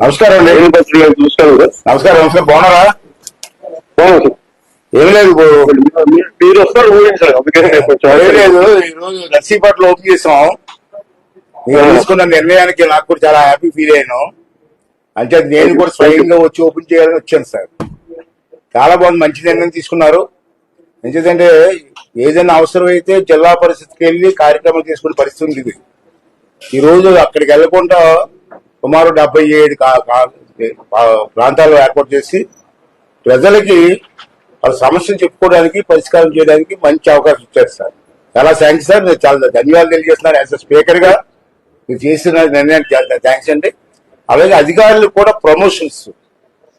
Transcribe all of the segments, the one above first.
నమస్కారం అండి. నమస్కారం. బాగున్నారా? ఏమి లేదు, మీరు వస్తారు ఊహించాలి. లేదు, ఈరోజు నర్సీపట్నం ఓపెన్ చేసాం. మీరు తీసుకున్న నిర్ణయానికి నాకు కూడా చాలా హ్యాపీ ఫీల్ అయ్యాను. అంటే నేను కూడా స్వయంగా వచ్చి ఓపెన్ చేయాలని వచ్చాను సార్. చాలా బాగుంది, మంచి నిర్ణయం తీసుకున్నారు. ఎందుకంటే ఏదైనా అవసరమైతే జిల్లా పరిషత్కి వెళ్ళి కార్యక్రమం చేసుకునే పరిస్థితి ఉంది. ఇది ఈ రోజు అక్కడికి వెళ్లకుండా సుమారు 77 ప్రాంతాలు ఏర్పాటు చేసి ప్రజలకి వాళ్ళ సమస్యలు చెప్పుకోవడానికి, పరిష్కారం చేయడానికి మంచి అవకాశం ఇచ్చారు సార్. చాలా థ్యాంక్స్ సార్. నేను చాలా ధన్యవాదాలు తెలియజేస్తున్నాను. యాజ్ అ స్పీకర్ గా మీరు చేసిన నిర్ణయానికి చాలా థ్యాంక్స్ అండి. అలాగే అధికారులు కూడా ప్రమోషన్స్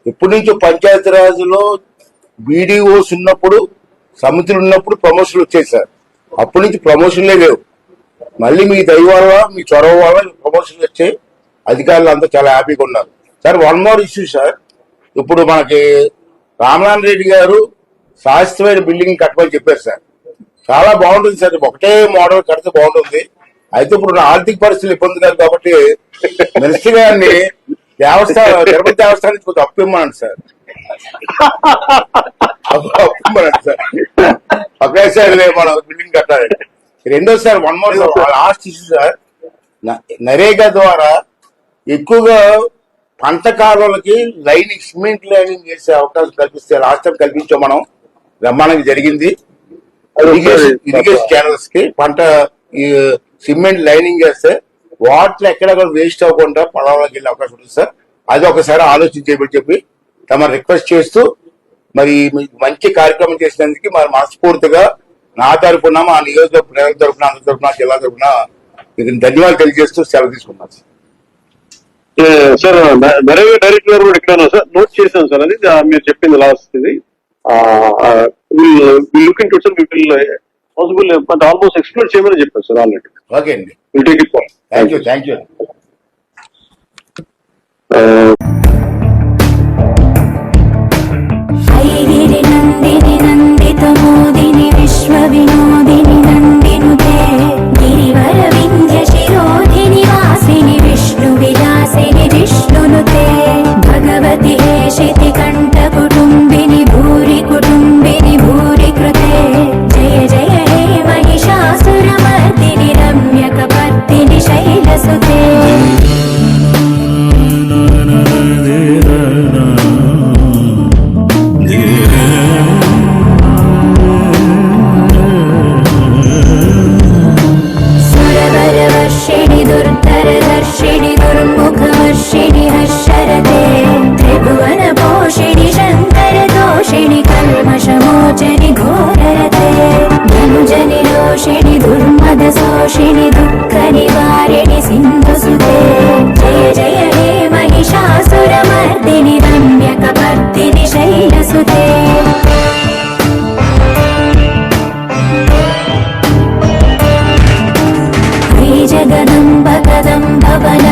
ఎప్పటి నుంచో పంచాయతీరాజ్లో బీడీఓస్ ఉన్నప్పుడు, సమితులు ఉన్నప్పుడు ప్రమోషన్లు వచ్చాయి సార్. అప్పటి నుంచి ప్రమోషన్లే లేవు. మళ్ళీ మీ దయ వల్ల, మీ చొరవ వల్ల ప్రమోషన్లు వచ్చాయి. అధికారులు అంతా చాలా హ్యాపీగా ఉన్నారు sir. One more issue sir. ఇప్పుడు మనకి రామనారాయణ రెడ్డి గారు శాశ్వతమైన బిల్డింగ్ కట్టమని చెప్పారు సార్. చాలా బాగుంటుంది సార్. ఒకటే మోడల్ కడితే బాగుంటుంది. అయితే ఇప్పుడు ఆర్థిక పరిస్థితులు ఇబ్బంది కాదు కాబట్టి మినిస్టర్ గారిని తిరుపతి దేవస్థానం నుంచి కొంచెం అప్పు ఇమ్మనండి సార్. అప్పిమ్మనండి సార్. ఒకేసారి మనం బిల్డింగ్ కట్టాలండి. రెండోసారి one more last issue sir. NREGA ద్వారా ఎక్కువగా పంట కాలువలకి లైనింగ్, సిమెంట్ లైనింగ్ చేసే అవకాశం కల్పిస్తే లాస్ట్ టైం కల్పించాం మనం. బ్రహ్మాండంగా జరిగింది. ఇరిగేషన్ ఛానల్స్ కి పంట సిమెంట్ లైనింగ్ చేస్తే వాటర్ ఎక్కడ వేస్ట్ అవ్వకుండా పొలాల్లోకి వెళ్ళే అవకాశం ఉంటుంది సార్. అది ఒకసారి ఆలోచించేయమని చెప్పి తమ రిక్వెస్ట్ చేస్తూ, మరి మంచి కార్యక్రమం చేసినందుకు మరి మనస్ఫూర్తిగా నా తరఫున, మా నియోజకవర్గ ప్రజల తరఫున, అందరి తరఫున, జిల్లా తరఫున మీకు ధన్యవాదాలు తెలియజేస్తూ సెలవు తీసుకున్నాను సార్. నరేగా డైరెక్టర్ గారు కూడా ఇక్కడ సార్ నోట్ చేశాను సార్. అది మీరు చెప్పింది లాస్ట్ ఇది looking to sir possible almost explore చేయమని చెప్పారు సార్ ఆల్రెడీ. ఓకే అండి. Take it. Thank you. Nandini విశ్వ వినోదిని నందినుతే గిరివర వింధ్య శిరోధిని వాసిని విష్ణు విలాసిని జిష్ణునుతే భగవతి హేషితి కంఠ కుటుంబిని భూరి కుటుంబిని భూరి కృతే జయ జయ హే మహిషాసురమర్దిని రమ్యకపర్దిని శైలసుతే. దుర్ధరదర్శిని దుర్ముఖవర్షిణి హర్షరతే త్రిభువన పోషిణి శంకర దోషిణి కల్మషమోచని ఘోరరతే ధనుజని రోషిణి దుర్మద శోషిణి దుఃఖ నివారిణి సింధుసుతే జయ జయ హే మహిషాసురమర్దిని రమ్యకపర్దిని శైలసుతే. జగదంబ కదంబ వన